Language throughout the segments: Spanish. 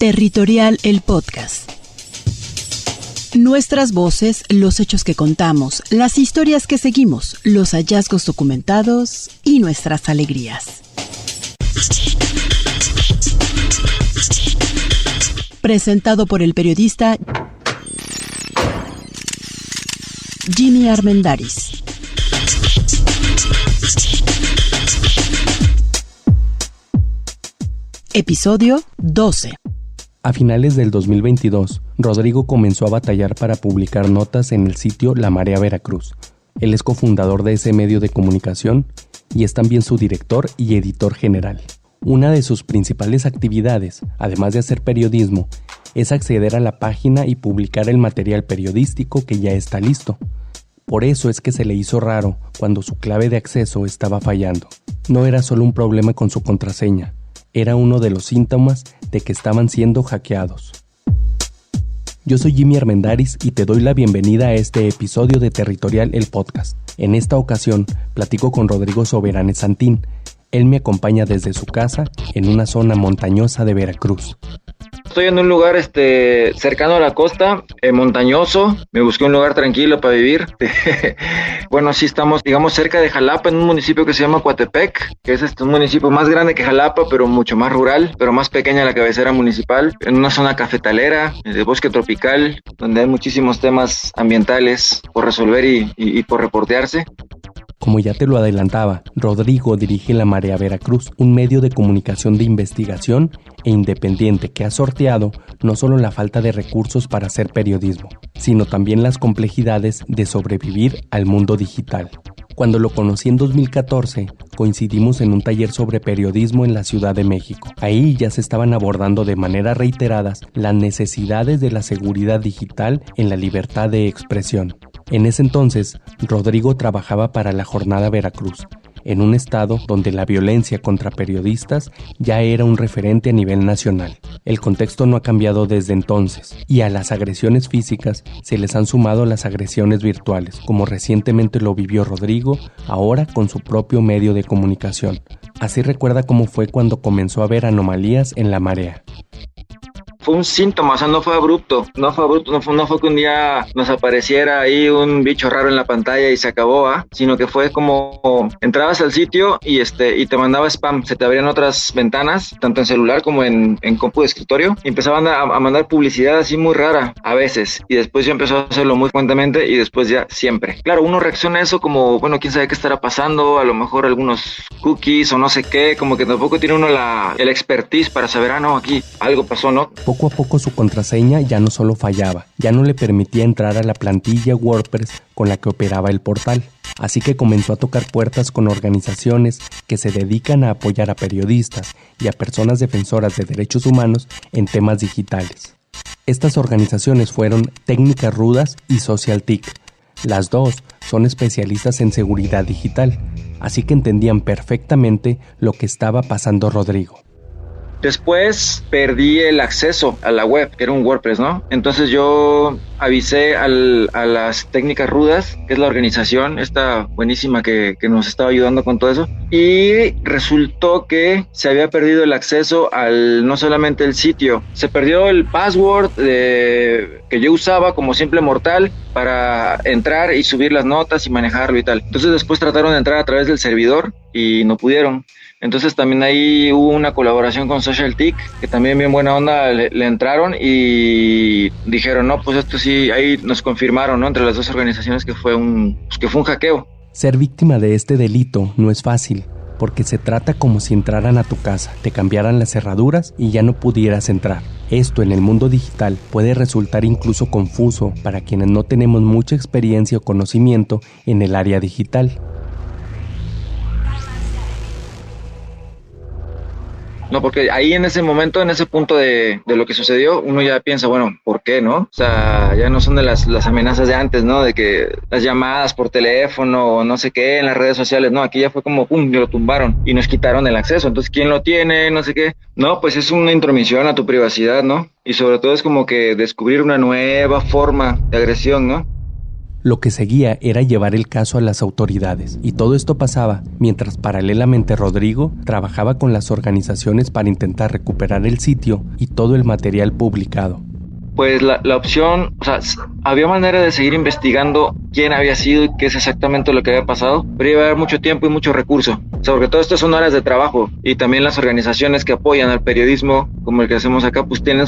Territorial el podcast. Nuestras voces, los hechos que contamos, las historias que seguimos, los hallazgos documentados y nuestras alegrías. Presentado por el periodista Jimmy Armendáriz. Episodio 12. A finales del 2022, Rodrigo comenzó a batallar para publicar notas en el sitio La Marea Veracruz. Él es cofundador de ese medio de comunicación y es también su director y editor general. Una de sus principales actividades, además de hacer periodismo, es acceder a la página y publicar el material periodístico que ya está listo. Por eso es que se le hizo raro cuando su clave de acceso estaba fallando. No era solo un problema con su contraseña, era uno de los síntomas de que estaban siendo hackeados. Yo soy Jimmy Armendáriz y te doy la bienvenida a este episodio de Territorial el podcast. En esta ocasión platico con Rodrigo Soberanes Santín. Él me acompaña desde su casa en una zona montañosa de Veracruz. Estoy en un lugar cercano a la costa, montañoso. Me busqué un lugar tranquilo para vivir. Bueno, sí estamos, digamos, cerca de Jalapa, en un municipio que se llama Coatepec, que es un municipio más grande que Jalapa, pero mucho más rural, pero más pequeña la cabecera municipal, en una zona cafetalera, de bosque tropical, donde hay muchísimos temas ambientales por resolver y por reportearse. Como ya te lo adelantaba, Rodrigo dirige La Marea Veracruz, un medio de comunicación de investigación e independiente que ha sorteado no solo la falta de recursos para hacer periodismo, sino también las complejidades de sobrevivir al mundo digital. Cuando lo conocí en 2014, coincidimos en un taller sobre periodismo en la Ciudad de México. Ahí ya se estaban abordando de manera reiteradas las necesidades de la seguridad digital en la libertad de expresión. En ese entonces, Rodrigo trabajaba para La Jornada Veracruz, en un estado donde la violencia contra periodistas ya era un referente a nivel nacional. El contexto no ha cambiado desde entonces, y a las agresiones físicas se les han sumado las agresiones virtuales, como recientemente lo vivió Rodrigo, ahora con su propio medio de comunicación. Así recuerda cómo fue cuando comenzó a ver anomalías en la marea. Fue un síntoma, o sea, no fue abrupto, no fue que un día nos apareciera ahí un bicho raro en la pantalla y se acabó, sino que fue como entrabas al sitio y te mandaba spam, se te abrían otras ventanas, tanto en celular como en compu de escritorio, y empezaban a mandar publicidad así muy rara a veces, y después yo empezó a hacerlo muy frecuentemente y después ya siempre. Claro, uno reacciona a eso como, bueno, quién sabe qué estará pasando, a lo mejor algunos cookies o no sé qué, como que tampoco tiene uno el expertise para saber, no, aquí algo pasó, ¿no? Poco a poco su contraseña ya no solo fallaba, ya no le permitía entrar a la plantilla WordPress con la que operaba el portal. Así que comenzó a tocar puertas con organizaciones que se dedican a apoyar a periodistas y a personas defensoras de derechos humanos en temas digitales. Estas organizaciones fueron Técnicas Rudas y SocialTIC. Las dos son especialistas en seguridad digital, así que entendían perfectamente lo que estaba pasando Rodrigo. Después perdí el acceso a la web, que era un WordPress, ¿no? Entonces yo avisé a las Técnicas Rudas, que es la organización esta buenísima que nos estaba ayudando con todo eso, y resultó que se había perdido el acceso no solamente el sitio, se perdió el password que yo usaba como simple mortal para entrar y subir las notas y manejarlo y tal. Entonces después trataron de entrar a través del servidor y no pudieron. Entonces también ahí hubo una colaboración con SocialTIC, que también bien buena onda le entraron y dijeron, no, pues esto sí, ahí nos confirmaron, ¿no? Entre las dos organizaciones que fue un hackeo. Ser víctima de este delito no es fácil, porque se trata como si entraran a tu casa, te cambiaran las cerraduras y ya no pudieras entrar. Esto en el mundo digital puede resultar incluso confuso para quienes no tenemos mucha experiencia o conocimiento en el área digital. No, porque ahí en ese momento, en ese punto de lo que sucedió, uno ya piensa, bueno, ¿por qué, no? O sea, ya no son de las amenazas de antes, ¿no? De que las llamadas por teléfono o no sé qué en las redes sociales, no, aquí ya fue como, pum, lo tumbaron y nos quitaron el acceso. Entonces, ¿quién lo tiene? No sé qué. No, pues es una intromisión a tu privacidad, ¿no? Y sobre todo es como que descubrir una nueva forma de agresión, ¿no? Lo que seguía era llevar el caso a las autoridades, y todo esto pasaba mientras paralelamente Rodrigo trabajaba con las organizaciones para intentar recuperar el sitio y todo el material publicado. Pues la opción, o sea, había manera de seguir investigando quién había sido y qué es exactamente lo que había pasado, pero iba a haber mucho tiempo y mucho recurso, o sea, porque todo esto son horas de trabajo, y también las organizaciones que apoyan al periodismo, como el que hacemos acá, pues tienen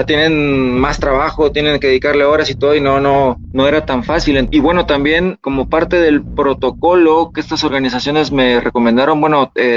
tienen más trabajo, tienen que dedicarle horas y todo, y no era tan fácil. Y bueno, también como parte del protocolo que estas organizaciones me recomendaron,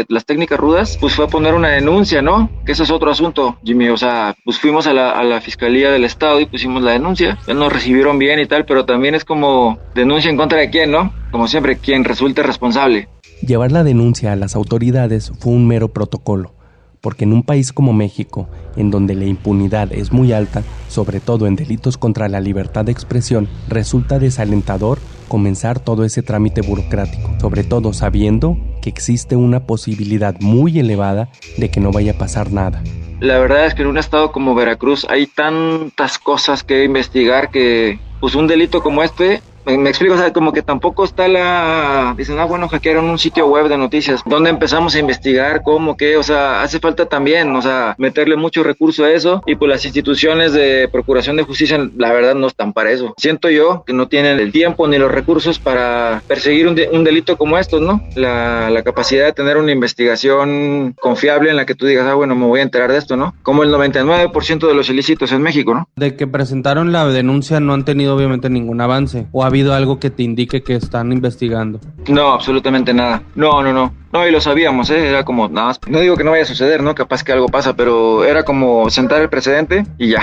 las técnicas rudas, pues fue poner una denuncia, ¿no? Que eso es otro asunto, Jimmy, o sea, pues fuimos a la Fiscalía del Estado y pusimos la denuncia, ya nos recibieron bien y tal, pero también es como denuncia en contra de quién, ¿no? Como siempre, quien resulte responsable. Llevar la denuncia a las autoridades fue un mero protocolo, porque en un país como México, en donde la impunidad es muy alta, sobre todo en delitos contra la libertad de expresión, resulta desalentador comenzar todo ese trámite burocrático, sobre todo sabiendo que existe una posibilidad muy elevada de que no vaya a pasar nada. La verdad es que en un estado como Veracruz hay tantas cosas que investigar que pues un delito como este, me explico, o sea, como que tampoco está dicen, hackearon un sitio web de noticias. ¿Dónde empezamos a investigar? ¿Cómo? ¿Qué? O sea, hace falta también, o sea, meterle mucho recurso a eso, y pues las instituciones de procuración de justicia, la verdad, no están para eso. Siento yo que no tienen el tiempo ni los recursos para perseguir un delito como estos, ¿no? La capacidad de tener una investigación confiable en la que tú digas, me voy a enterar de esto, ¿no? Como el 99% de los ilícitos en México, ¿no? De que presentaron la denuncia no han tenido obviamente ningún avance, o ha habido algo que te indique que están investigando. No, absolutamente nada. No, y lo sabíamos, era como nada más. No digo que no vaya a suceder, ¿no? Capaz que algo pasa, pero era como sentar el precedente y ya.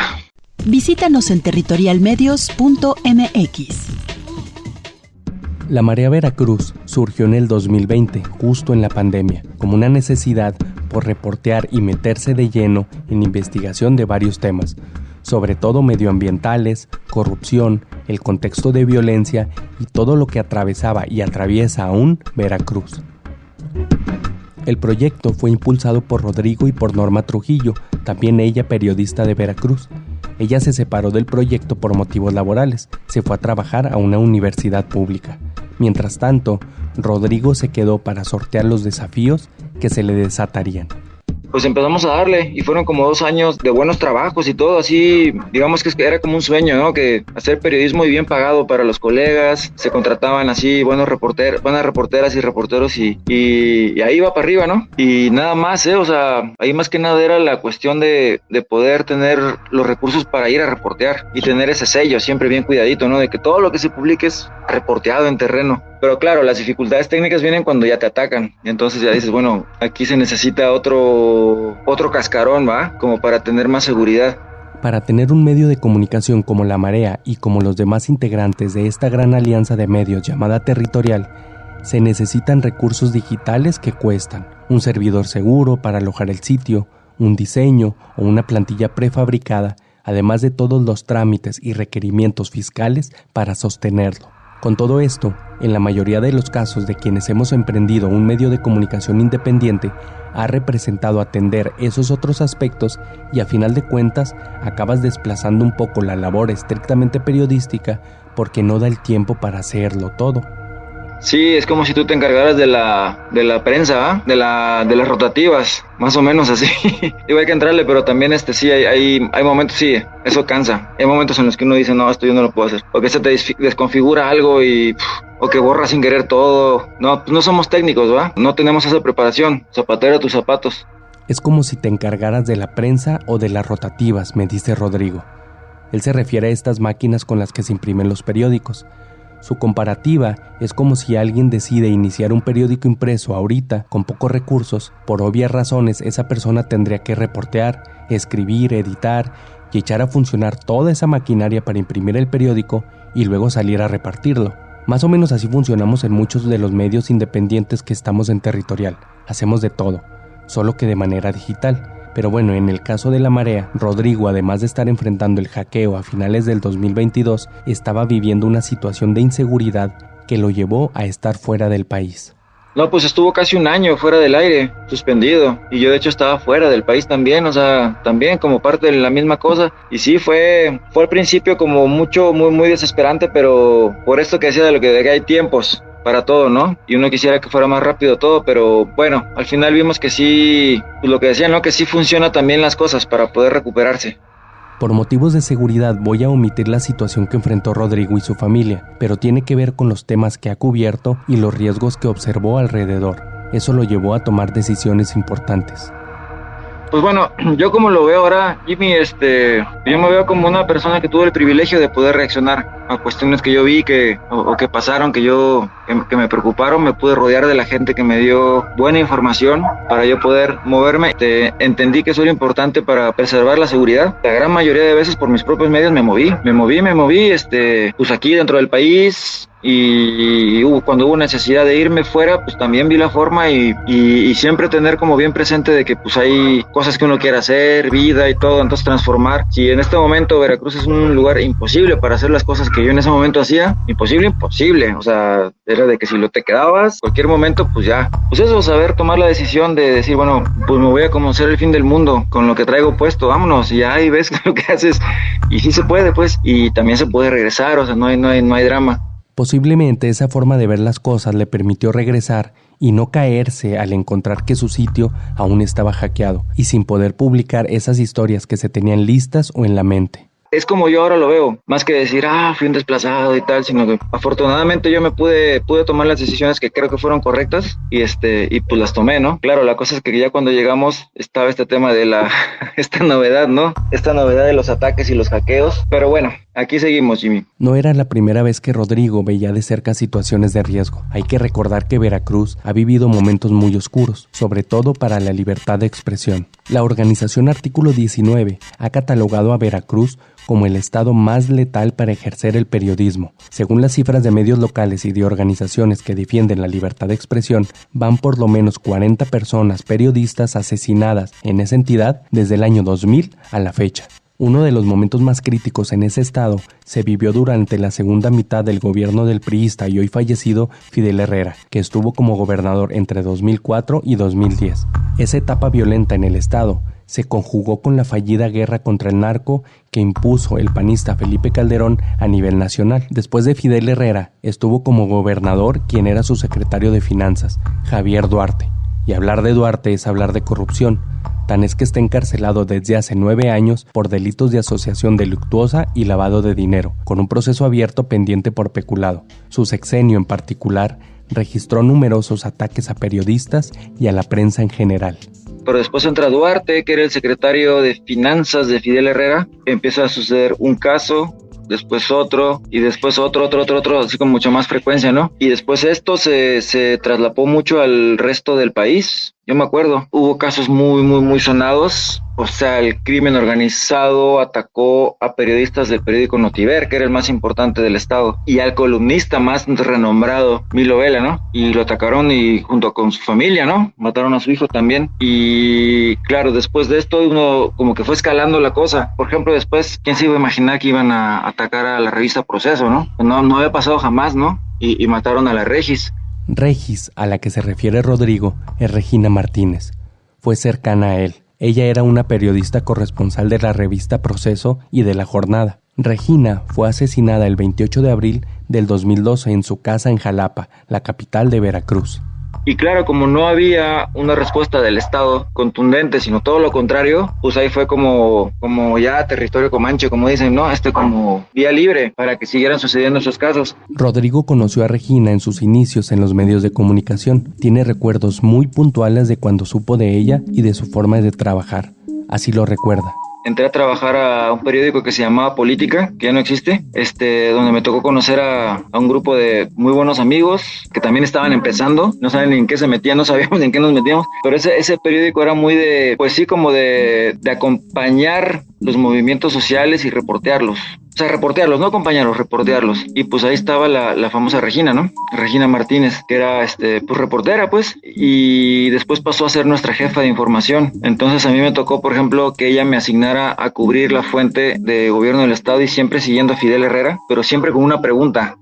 Visítanos en territorialmedios.mx. La Marea Veracruz surgió en el 2020, justo en la pandemia, como una necesidad por reportear y meterse de lleno en investigación de varios temas, sobre todo medioambientales, corrupción, el contexto de violencia y todo lo que atravesaba y atraviesa aún Veracruz. El proyecto fue impulsado por Rodrigo y por Norma Trujillo, también ella periodista de Veracruz. Ella se separó del proyecto por motivos laborales, se fue a trabajar a una universidad pública. Mientras tanto, Rodrigo se quedó para sortear los desafíos que se le desatarían. Pues empezamos a darle y fueron como 2 años de buenos trabajos y todo así, digamos que era como un sueño, ¿no? Que hacer periodismo y bien pagado para los colegas, se contrataban así buenas reporteras y reporteros y ahí va para arriba, ¿no? Y nada más, o sea, ahí más que nada era la cuestión de poder tener los recursos para ir a reportear y tener ese sello siempre bien cuidadito, ¿no? De que todo lo que se publique es reporteado en terreno. Pero claro, las dificultades técnicas vienen cuando ya te atacan. Y entonces ya dices, aquí se necesita otro cascarón, ¿va? Como para tener más seguridad. Para tener un medio de comunicación como La Marea y como los demás integrantes de esta gran alianza de medios llamada Territorial, se necesitan recursos digitales que cuestan. Un servidor seguro para alojar el sitio, un diseño o una plantilla prefabricada, además de todos los trámites y requerimientos fiscales para sostenerlo. Con todo esto, en la mayoría de los casos de quienes hemos emprendido un medio de comunicación independiente, ha representado atender esos otros aspectos y a final de cuentas acabas desplazando un poco la labor estrictamente periodística porque no da el tiempo para hacerlo todo. Sí, es como si tú te encargaras de la prensa, de las rotativas, más o menos así. Digo, hay que entrarle, pero también sí, hay momentos, sí, eso cansa. Hay momentos en los que uno dice, no, esto yo no lo puedo hacer. O que se te desconfigura algo o que borras sin querer todo. No, pues no somos técnicos, ¿va? No tenemos esa preparación. Zapatero a tus zapatos. Es como si te encargaras de la prensa o de las rotativas, me dice Rodrigo. Él se refiere a estas máquinas con las que se imprimen los periódicos. Su comparativa es como si alguien decide iniciar un periódico impreso ahorita con pocos recursos. Por obvias razones, esa persona tendría que reportear, escribir, editar y echar a funcionar toda esa maquinaria para imprimir el periódico y luego salir a repartirlo. Más o menos así funcionamos en muchos de los medios independientes que estamos en Territorial. Hacemos de todo, solo que de manera digital. Pero bueno, en el caso de La Marea, Rodrigo, además de estar enfrentando el hackeo a finales del 2022, estaba viviendo una situación de inseguridad que lo llevó a estar fuera del país. No, pues estuvo casi un año fuera del aire, suspendido. Y yo de hecho estaba fuera del país también, o sea, también como parte de la misma cosa. Y sí, fue al principio como muy desesperante, pero por esto que decía de que hay tiempos para todo, ¿no? Y uno quisiera que fuera más rápido todo, pero bueno, al final vimos que sí, pues lo que decían, ¿no? Que sí funciona también las cosas para poder recuperarse. Por motivos de seguridad voy a omitir la situación que enfrentó Rodrigo y su familia, pero tiene que ver con los temas que ha cubierto y los riesgos que observó alrededor. Eso lo llevó a tomar decisiones importantes. Pues bueno, yo como lo veo ahora, Jimmy, yo me veo como una persona que tuvo el privilegio de poder reaccionar a cuestiones que yo vi o que pasaron, que me preocuparon. Me pude rodear de la gente que me dio buena información para yo poder moverme. Entendí que eso era importante para preservar la seguridad. La gran mayoría de veces por mis propios medios me moví, pues aquí dentro del país. Y cuando hubo necesidad de irme fuera, pues también vi la forma y siempre tener como bien presente de que pues hay cosas que uno quiere hacer, vida y todo, entonces transformar. Si en este momento Veracruz es un lugar imposible para hacer las cosas que yo en ese momento hacía, imposible, o sea, era de que si te quedabas, cualquier momento, pues ya, pues eso, saber tomar la decisión de decir, bueno, pues me voy a conocer el fin del mundo con lo que traigo puesto, vámonos, y ya ahí ves lo que haces, y sí se puede, pues, y también se puede regresar, o sea, no hay drama. Posiblemente esa forma de ver las cosas le permitió regresar y no caerse al encontrar que su sitio aún estaba hackeado y sin poder publicar esas historias que se tenían listas o en la mente. Es como yo ahora lo veo, más que decir, fui un desplazado y tal, sino que afortunadamente yo me pude tomar las decisiones que creo que fueron correctas y pues las tomé, ¿no? Claro, la cosa es que ya cuando llegamos estaba este tema de esta novedad, ¿no? Esta novedad de los ataques y los hackeos, pero bueno, aquí seguimos, Jimmy. No era la primera vez que Rodrigo veía de cerca situaciones de riesgo. Hay que recordar que Veracruz ha vivido momentos muy oscuros, sobre todo para la libertad de expresión. La organización Artículo 19 ha catalogado a Veracruz como el estado más letal para ejercer el periodismo. Según las cifras de medios locales y de organizaciones que defienden la libertad de expresión, van por lo menos 40 personas periodistas asesinadas en esa entidad desde el año 2000 a la fecha. Uno de los momentos más críticos en ese estado se vivió durante la segunda mitad del gobierno del priista y hoy fallecido Fidel Herrera, que estuvo como gobernador entre 2004 y 2010. Esa etapa violenta en el estado se conjugó con la fallida guerra contra el narco que impuso el panista Felipe Calderón a nivel nacional. Después de Fidel Herrera, estuvo como gobernador quien era su secretario de Finanzas, Javier Duarte. Y hablar de Duarte es hablar de corrupción. Tan es que está encarcelado desde hace 9 años por delitos de asociación delictuosa y lavado de dinero, con un proceso abierto pendiente por peculado. Su sexenio en particular registró numerosos ataques a periodistas y a la prensa en general. Pero después entra Duarte, que era el secretario de Finanzas de Fidel Herrera. Empieza a suceder un caso, después otro, y después otro, así con mucha más frecuencia, ¿no? Y después esto se traslapó mucho al resto del país. Yo me acuerdo, hubo casos muy sonados. O sea, el crimen organizado atacó a periodistas del periódico Notiver, que era el más importante del estado, y al columnista más renombrado, Milo Vela, ¿no? Y lo atacaron y junto con su familia, ¿no? Mataron a su hijo también. Y claro, después de esto uno como que fue escalando la cosa. Por ejemplo, después, ¿quién se iba a imaginar que iban a atacar a la revista Proceso, ¿no? No había pasado jamás, ¿no? Y mataron a la Regis. Regis, a la que se refiere Rodrigo, es Regina Martínez. Fue cercana a él. Ella era una periodista corresponsal de la revista Proceso y de La Jornada. Regina fue asesinada el 28 de abril del 2012 en su casa en Jalapa, la capital de Veracruz. Y claro, como no había una respuesta del Estado contundente, sino todo lo contrario, pues ahí fue como ya territorio comanche, como dicen, ¿no? Como vía libre para que siguieran sucediendo esos casos. Rodrigo conoció a Regina en sus inicios en los medios de comunicación. Tiene recuerdos muy puntuales de cuando supo de ella y de su forma de trabajar. Así lo recuerda. Entré a trabajar a un periódico que se llamaba Política, que ya no existe, donde me tocó conocer a un grupo de muy buenos amigos que también estaban empezando, no saben ni en qué se metían, no sabíamos en qué nos metíamos, pero ese periódico era muy de, pues sí, como de acompañar los movimientos sociales y reportearlos. O sea, reportearlos, no acompañarlos, reportearlos. Y pues ahí estaba la famosa Regina, ¿no? Regina Martínez, que era pues reportera, pues, y después pasó a ser nuestra jefa de información. Entonces a mí me tocó, por ejemplo, que ella me asignara a cubrir la fuente de gobierno del estado y siempre siguiendo a Fidel Herrera, pero siempre con una pregunta,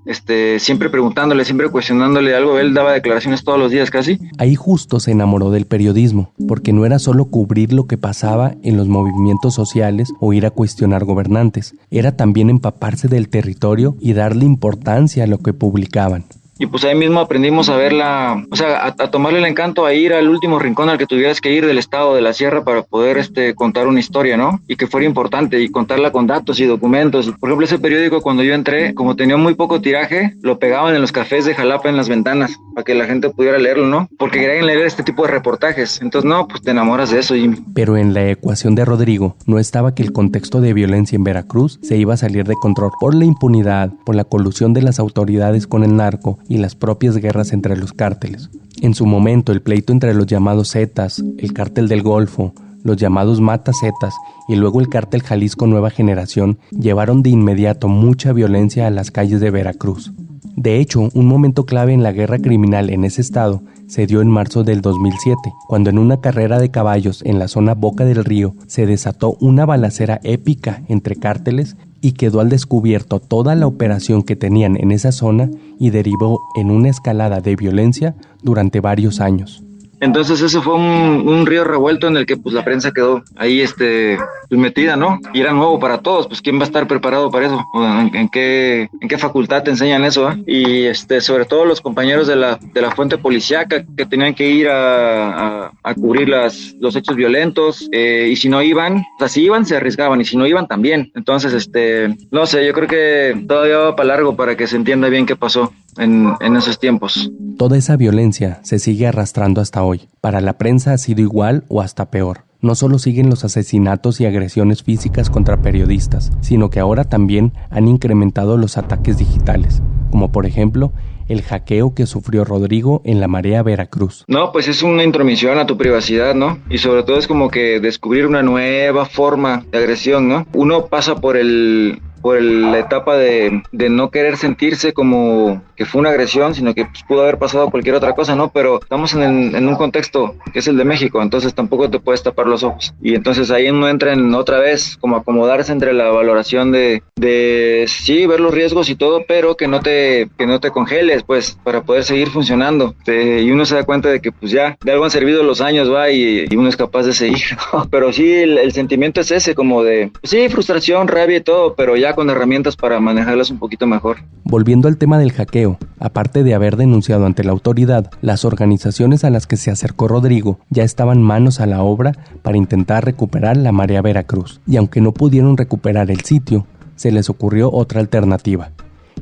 siempre preguntándole, siempre cuestionándole algo. Él daba declaraciones todos los días casi. Ahí justo se enamoró del periodismo, porque no era solo cubrir lo que pasaba en los movimientos sociales o ir a cuestionar gobernantes, era también empaparse del territorio y darle importancia a lo que publicaban. Y pues ahí mismo aprendimos a verla, o sea, a tomarle el encanto, a ir al último rincón al que tuvieras que ir del estado, de la sierra, para poder contar una historia, ¿no? Y que fuera importante, y contarla con datos y documentos. Por ejemplo, ese periódico, cuando yo entré, como tenía muy poco tiraje, lo pegaban en los cafés de Jalapa en las ventanas, para que la gente pudiera leerlo, ¿no? Porque querían leer este tipo de reportajes. Entonces, no, pues te enamoras de eso, Jimmy. Pero en la ecuación de Rodrigo no estaba que el contexto de violencia en Veracruz se iba a salir de control por la impunidad, por la colusión de las autoridades con el narco y las propias guerras entre los cárteles. En su momento, el pleito entre los llamados Zetas, el Cártel del Golfo, los llamados Mata Zetas y luego el Cártel Jalisco Nueva Generación llevaron de inmediato mucha violencia a las calles de Veracruz. De hecho, un momento clave en la guerra criminal en ese estado se dio en marzo del 2007, cuando en una carrera de caballos en la zona Boca del Río se desató una balacera épica entre cárteles y quedó al descubierto toda la operación que tenían en esa zona y derivó en una escalada de violencia durante varios años. Entonces ese fue un río revuelto en el que pues la prensa quedó ahí pues metida, ¿no? Y era nuevo para todos, pues ¿quién va a estar preparado para eso? ¿En qué facultad te enseñan eso? Y sobre todo los compañeros de la fuente policíaca que tenían que ir a cubrir los hechos violentos, y si no iban, o sea, si iban se arriesgaban y si no iban también. Entonces, no sé, yo creo que todavía va para largo para que se entienda bien qué pasó en esos tiempos. Toda esa violencia se sigue arrastrando hasta hoy. Para la prensa ha sido igual o hasta peor. No solo siguen los asesinatos y agresiones físicas contra periodistas, sino que ahora también han incrementado los ataques digitales, como por ejemplo el hackeo que sufrió Rodrigo en La Marea, Veracruz. No, pues es una intromisión a tu privacidad, ¿no? Y sobre todo es como que descubrir una nueva forma de agresión, ¿no? Uno pasa por la etapa de no querer sentirse como que fue una agresión, sino que pues, pudo haber pasado cualquier otra cosa, ¿no? Pero estamos en un contexto que es el de México, entonces tampoco te puedes tapar los ojos. Y entonces ahí uno entra en otra vez, como acomodarse entre la valoración de sí, ver los riesgos y todo, pero que no te congeles, pues, para poder seguir funcionando. Y uno se da cuenta de que pues ya, de algo han servido los años, va, y uno es capaz de seguir, ¿no? Pero sí, el sentimiento es ese, como de, pues, sí, frustración, rabia y todo, pero ya con herramientas para manejarlas un poquito mejor. Volviendo al tema del hackeo, aparte de haber denunciado ante la autoridad, las organizaciones a las que se acercó Rodrigo ya estaban manos a la obra para intentar recuperar La Marea Veracruz. Y aunque no pudieron recuperar el sitio, se les ocurrió otra alternativa: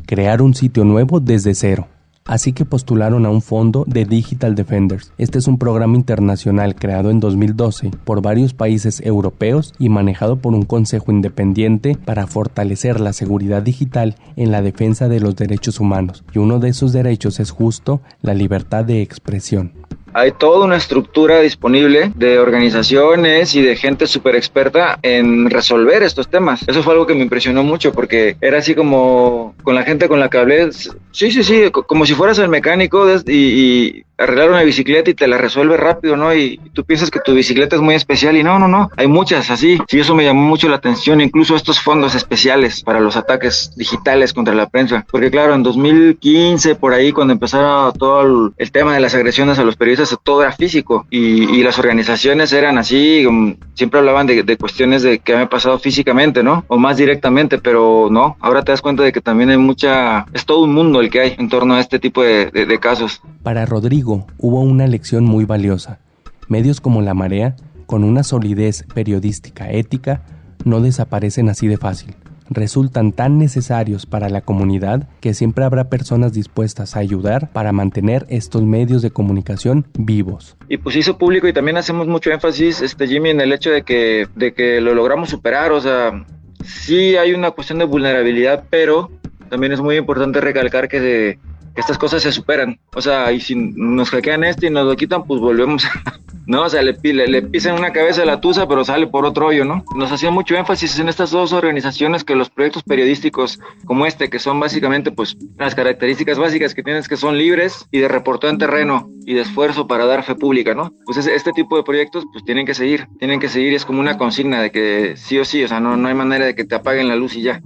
crear un sitio nuevo desde cero. Así que postularon a un fondo de Digital Defenders. Este es un programa internacional creado en 2012 por varios países europeos y manejado por un consejo independiente para fortalecer la seguridad digital en la defensa de los derechos humanos. Y uno de esos derechos es justo la libertad de expresión. Hay toda una estructura disponible de organizaciones y de gente súper experta en resolver estos temas. Eso fue algo que me impresionó mucho porque era así como con la gente con la que hablé, sí, como si fueras el mecánico y arreglar una bicicleta y te la resuelve rápido, ¿no? Y tú piensas que tu bicicleta es muy especial y no, hay muchas así. Sí, eso me llamó mucho la atención, incluso estos fondos especiales para los ataques digitales contra la prensa. Porque claro, en 2015, por ahí, cuando empezara todo el tema de las agresiones a los periodistas, todo era físico y las organizaciones eran así, siempre hablaban de cuestiones de que había pasado físicamente, ¿no? O más directamente, pero no, ahora te das cuenta de que también es todo un mundo el que hay en torno a este tipo de casos. Para Rodrigo hubo una lección muy valiosa. Medios como La Marea, con una solidez periodística ética, no desaparecen así de fácil. Resultan tan necesarios para la comunidad que siempre habrá personas dispuestas a ayudar para mantener estos medios de comunicación vivos. Y pues hizo público y también hacemos mucho énfasis, Jimmy, en el hecho de que lo logramos superar. O sea, sí hay una cuestión de vulnerabilidad, pero también es muy importante recalcar que estas cosas se superan. O sea, y si nos hackean y nos lo quitan, pues volvemos ¿no? O sea, le pisan una cabeza a la tusa, pero sale por otro hoyo, ¿no? Nos hacía mucho énfasis en estas dos organizaciones que los proyectos periodísticos como que son básicamente, pues, las características básicas que tienes, que son libres y de reporteo en terreno y de esfuerzo para dar fe pública, ¿no? Pues este tipo de proyectos, pues, tienen que seguir y es como una consigna de que sí o sí, o sea, no hay manera de que te apaguen la luz y ya.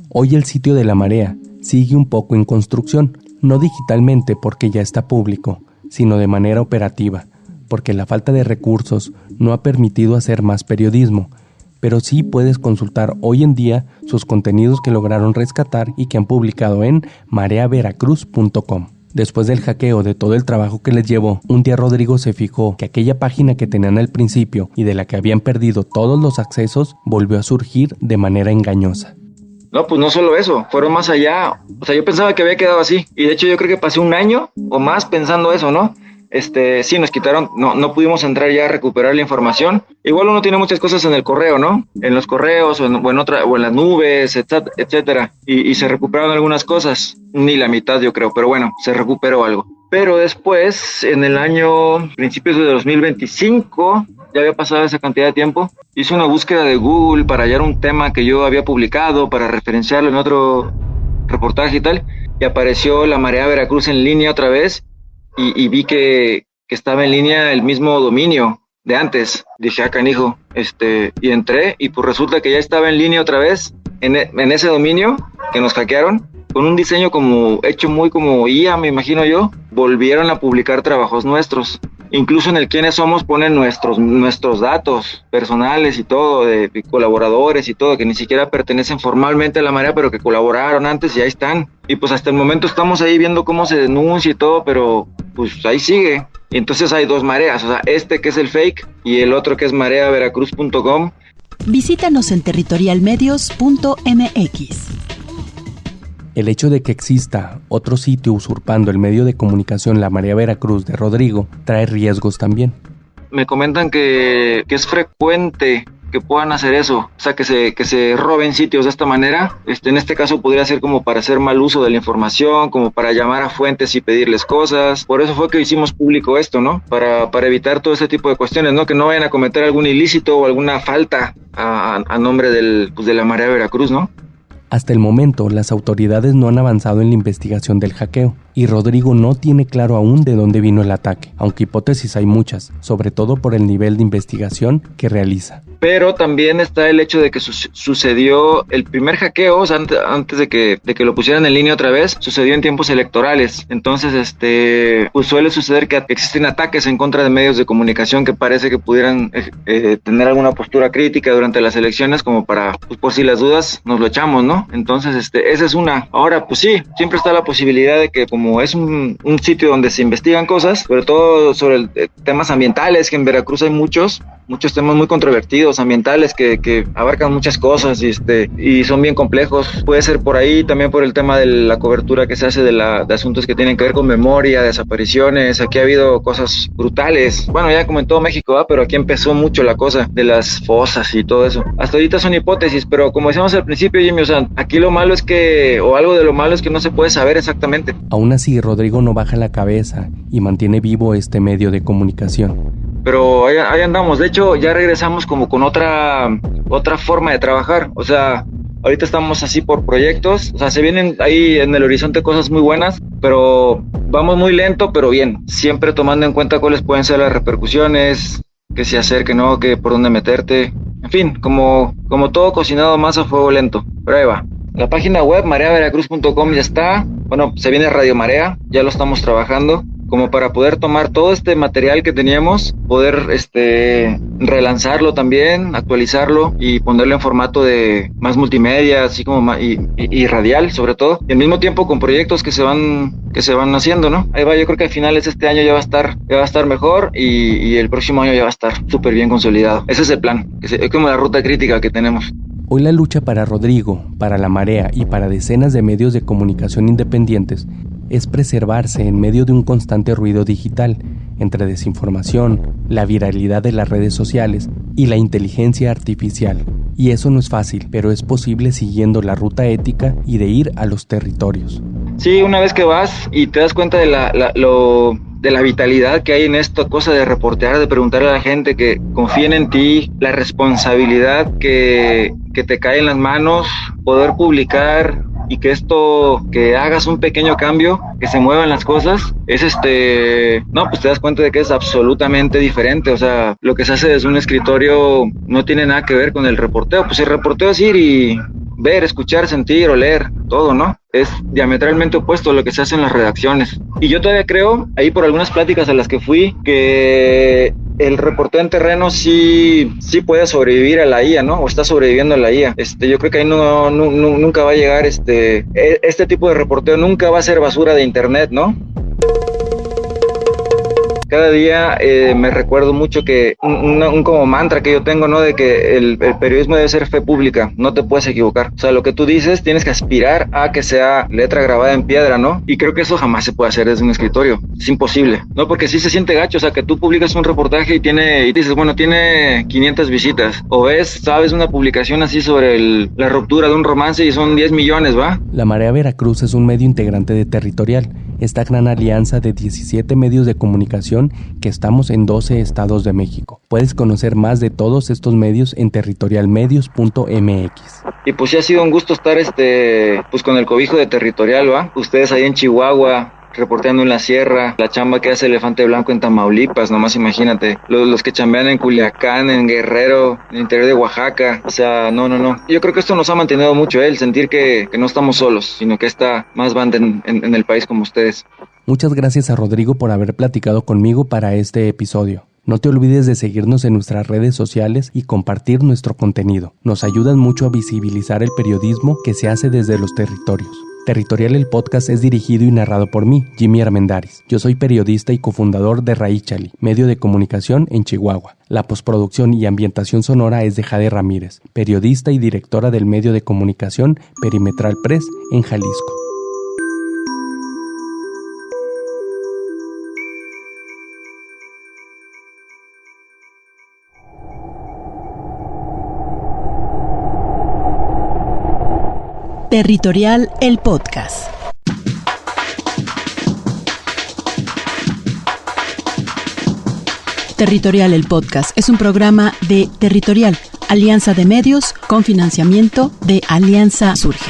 Hoy el sitio de La Marea sigue un poco en construcción, no digitalmente porque ya está público, sino de manera operativa, porque la falta de recursos no ha permitido hacer más periodismo, pero sí puedes consultar hoy en día sus contenidos que lograron rescatar y que han publicado en mareaveracruz.com. Después del hackeo de todo el trabajo que les llevó, un día Rodrigo se fijó que aquella página que tenían al principio y de la que habían perdido todos los accesos volvió a surgir de manera engañosa. No, pues no solo eso, fueron más allá. O sea, yo pensaba que había quedado así. Y de hecho yo creo que pasé un año o más pensando eso, ¿no? Sí, nos quitaron, no pudimos entrar ya a recuperar la información. Igual uno tiene muchas cosas en el correo, ¿no? En los correos o en las nubes, etcétera. Y se recuperaron algunas cosas. Ni la mitad, yo creo, pero bueno, se recuperó algo. Pero después, en el año, principios de 2025, ya había pasado esa cantidad de tiempo, hice una búsqueda de Google para hallar un tema que yo había publicado, para referenciarlo en otro reportaje y tal, y apareció La Marea Veracruz en línea otra vez, y vi que estaba en línea el mismo dominio de antes. Dije, canijo, y entré, y pues resulta que ya estaba en línea otra vez, en ese dominio que nos hackearon, con un diseño hecho muy como IA, me imagino yo. Volvieron a publicar trabajos nuestros. Incluso en el quiénes somos ponen nuestros datos personales y todo, de colaboradores y todo, que ni siquiera pertenecen formalmente a La Marea, pero que colaboraron antes y ahí están. Y pues hasta el momento estamos ahí viendo cómo se denuncia y todo, pero pues ahí sigue. Y entonces hay dos mareas, o sea, que es el fake y el otro que es mareaveracruz.com. Visítanos en territorialmedios.mx. El hecho de que exista otro sitio usurpando el medio de comunicación La Marea Veracruz de Rodrigo trae riesgos también. Me comentan que es frecuente que puedan hacer eso, o sea, que se roben sitios de esta manera. En este caso podría ser como para hacer mal uso de la información, como para llamar a fuentes y pedirles cosas. Por eso fue que hicimos público esto, ¿no? Para evitar todo este tipo de cuestiones, ¿no? Que no vayan a cometer algún ilícito o alguna falta a nombre de La Marea Veracruz, ¿no? Hasta el momento, las autoridades no han avanzado en la investigación del hackeo, y Rodrigo no tiene claro aún de dónde vino el ataque, aunque hipótesis hay muchas, sobre todo por el nivel de investigación que realiza. Pero también está el hecho de que sucedió el primer hackeo, o sea, antes de que lo pusieran en línea otra vez, sucedió en tiempos electorales. Entonces, pues suele suceder que existen ataques en contra de medios de comunicación que parece que pudieran tener alguna postura crítica durante las elecciones, como para, pues por si las dudas, nos lo echamos, ¿no? Entonces, esa es una. Ahora, pues sí, siempre está la posibilidad de que, como es un sitio donde se investigan cosas, sobre todo sobre temas ambientales, que en Veracruz hay muchos temas muy controvertidos, ambientales, que abarcan muchas cosas y son bien complejos. Puede ser por ahí, también por el tema de la cobertura que se hace de asuntos que tienen que ver con memoria, desapariciones. Aquí ha habido cosas brutales. Bueno, ya como en todo México, pero aquí empezó mucho la cosa de las fosas y todo eso. Hasta ahorita son hipótesis, pero como decíamos al principio, Jimmy, o sea, aquí lo malo es algo de lo malo es que no se puede saber exactamente. Aún así, Rodrigo no baja la cabeza y mantiene vivo este medio de comunicación. Pero ahí andamos. De hecho, ya regresamos como con otra forma de trabajar. O sea, ahorita estamos así por proyectos. O sea, se vienen ahí en el horizonte cosas muy buenas, pero vamos muy lento, pero bien. Siempre tomando en cuenta cuáles pueden ser las repercusiones, que si hacer, que no, que por dónde meterte. En fin, como todo cocinado más a fuego lento. Pero ahí va. La página web, mareaveracruz.com, ya está. Bueno, se viene Radio Marea, ya lo estamos trabajando, como para poder tomar todo este material que teníamos, poder relanzarlo también, actualizarlo y ponerlo en formato de más multimedia, así como y radial sobre todo, y al mismo tiempo con proyectos que se van haciendo, ¿no? Ahí va, yo creo que a finales de este año ya va a estar mejor y el próximo año ya va a estar súper bien consolidado. Ese es el plan, es como la ruta crítica que tenemos. Hoy la lucha para Rodrigo, para La Marea y para decenas de medios de comunicación independientes es preservarse en medio de un constante ruido digital, entre desinformación, la viralidad de las redes sociales y la inteligencia artificial. Y eso no es fácil, pero es posible siguiendo la ruta ética y de ir a los territorios. Sí, una vez que vas y te das cuenta de de la vitalidad que hay en esta cosa de reportear, de preguntarle a la gente que confíen en ti, la responsabilidad que te cae en las manos, poder publicar y que que hagas un pequeño cambio, que se muevan las cosas, es no, pues te das cuenta de que es absolutamente diferente. O sea, lo que se hace desde un escritorio no tiene nada que ver con el reporteo. Pues el reporteo es ir y ver, escuchar, sentir, oler, todo, ¿no? Es diametralmente opuesto a lo que se hace en las redacciones. Y yo todavía creo, ahí por algunas pláticas a las que fui, que el reporteo en terreno sí puede sobrevivir a la IA, ¿no? O está sobreviviendo a la IA. Yo creo que ahí nunca va a llegar este tipo de reporteo, nunca va a ser basura de internet, ¿no? Cada día me recuerdo mucho que un como mantra que yo tengo, ¿no? De que el periodismo debe ser fe pública, no te puedes equivocar. O sea, lo que tú dices tienes que aspirar a que sea letra grabada en piedra, ¿no? Y creo que eso jamás se puede hacer desde un escritorio. Es imposible, ¿no? Porque sí se siente gacho, o sea, que tú publicas un reportaje y dices, bueno, tiene 500 visitas. O sabes, una publicación así sobre la ruptura de un romance y son 10 millones, ¿va? La Marea Veracruz es un medio integrante de Territorial, esta gran alianza de 17 medios de comunicación que estamos en 12 estados de México. Puedes conocer más de todos estos medios en territorialmedios.mx. Y pues sí ha sido un gusto estar pues con el cobijo de Territorial, ¿va? Ustedes ahí en Chihuahua, reporteando en la sierra, la chamba que hace Elefante Blanco en Tamaulipas, nomás imagínate, los que chambean en Culiacán, en Guerrero, en el interior de Oaxaca, o sea, no. Yo creo que esto nos ha mantenido mucho, el sentir que no estamos solos, sino que está más banda en el país como ustedes. Muchas gracias a Rodrigo por haber platicado conmigo para este episodio. No te olvides de seguirnos en nuestras redes sociales y compartir nuestro contenido. Nos ayudan mucho a visibilizar el periodismo que se hace desde los territorios. Territorial, el podcast, es dirigido y narrado por mí, Jimmy Armendáriz. Yo soy periodista y cofundador de Raíchali, medio de comunicación en Chihuahua. La postproducción y ambientación sonora es de Jade Ramírez, periodista y directora del medio de comunicación Perimetral Press en Jalisco. Territorial, el podcast. Territorial, el podcast es un programa de Territorial, Alianza de Medios con financiamiento de Alianza Surge.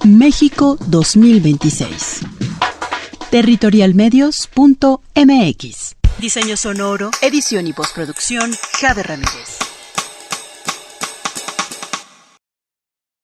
México 2026. Territorialmedios.mx. Diseño sonoro, edición y postproducción, Jade Ramírez.